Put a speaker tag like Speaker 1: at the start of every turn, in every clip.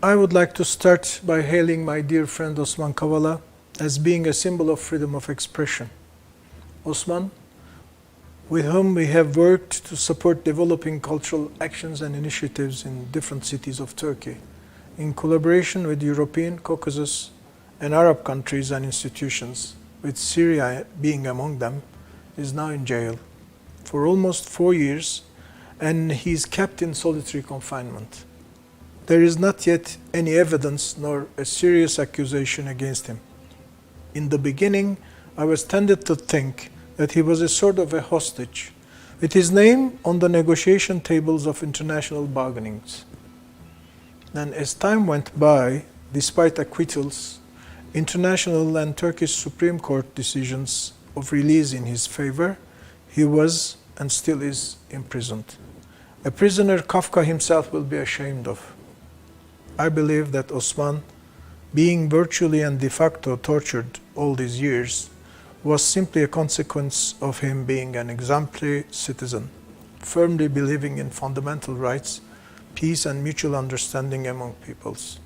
Speaker 1: I would like to start by hailing my dear friend Osman Kavala as being a symbol of freedom of expression. Osman, with whom we have worked to support developing cultural actions and initiatives in different cities of Turkey, in collaboration with European, Caucasus, and Arab countries and institutions, with Syria being among them, is now in jail for almost 4 years, and he is kept in solitary confinement. There is not yet any evidence nor a serious accusation against him. In the beginning, I was tended to think that he was a sort of a hostage, with his name on the negotiation tables of international bargainings. And as time went by, despite acquittals, international and Turkish Supreme Court decisions of release in his favor, he was and still is imprisoned. A prisoner Kafka himself will be ashamed of. I believe that Osman, being virtually and de facto tortured all these years, was simply a consequence of him being an exemplary citizen, firmly believing in fundamental rights, peace and mutual understanding among peoples.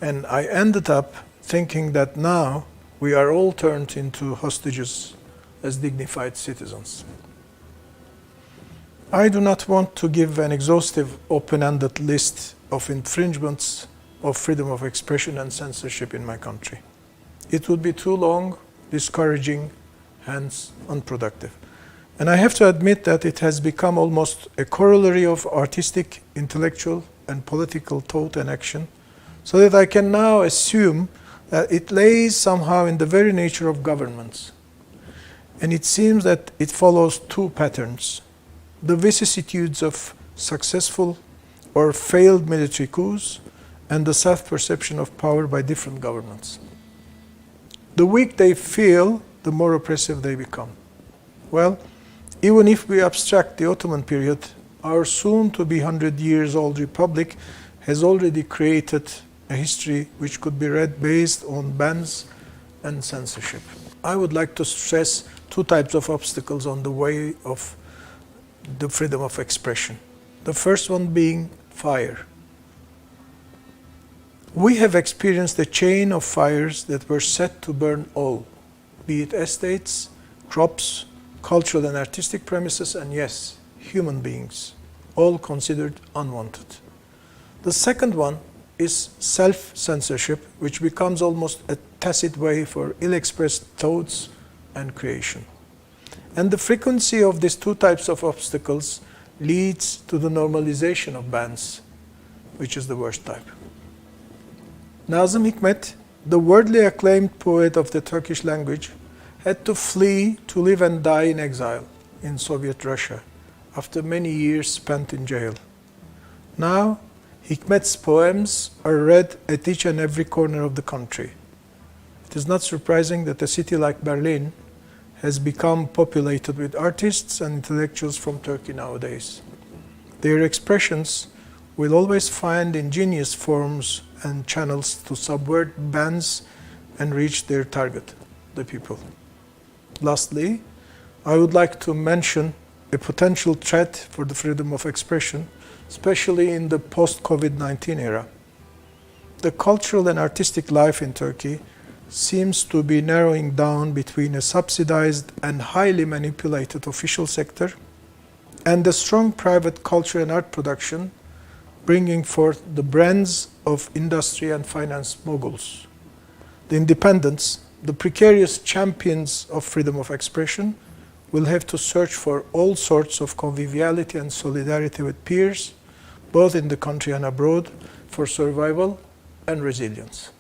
Speaker 1: And I ended up thinking that now we are all turned into hostages as dignified citizens. I do not want to give an exhaustive, open-ended list of infringements of freedom of expression and censorship in my country. It would be too long, discouraging, hence unproductive. And I have to admit that it has become almost a corollary of artistic, intellectual, and political thought and action, so that I can now assume that it lays somehow in the very nature of governments. And it seems that it follows two patterns: the vicissitudes of successful or failed military coups, and the self-perception of power by different governments. The weak they feel, the more oppressive they become. Well, even if we abstract the Ottoman period, our soon-to-be 100-years-old republic has already created a history which could be read based on bans and censorship. I would like to stress two types of obstacles on the way of the freedom of expression. The first one being fire. We have experienced a chain of fires that were set to burn all, be it estates, crops, cultural and artistic premises, and yes, human beings, all considered unwanted. The second one is self-censorship, which becomes almost a tacit way for ill-expressed thoughts and creation. And the frequency of these two types of obstacles leads to the normalization of bans, which is the worst type. Nazım Hikmet, the worldly acclaimed poet of the Turkish language, had to flee to live and die in exile in Soviet Russia after many years spent in jail. Now, Hikmet's poems are read at each and every corner of the country. It is not surprising that a city like Berlin has become populated with artists and intellectuals from Turkey nowadays. Their expressions will always find ingenious forms and channels to subvert bans and reach their target, the people. Lastly, I would like to mention a potential threat for the freedom of expression, especially in the post-COVID-19 era. The cultural and artistic life in Turkey seems to be narrowing down between a subsidized and highly manipulated official sector and a strong private culture and art production, bringing forth the brands of industry and finance moguls. The independents, the precarious champions of freedom of expression, will have to search for all sorts of conviviality and solidarity with peers, both in the country and abroad, for survival and resilience.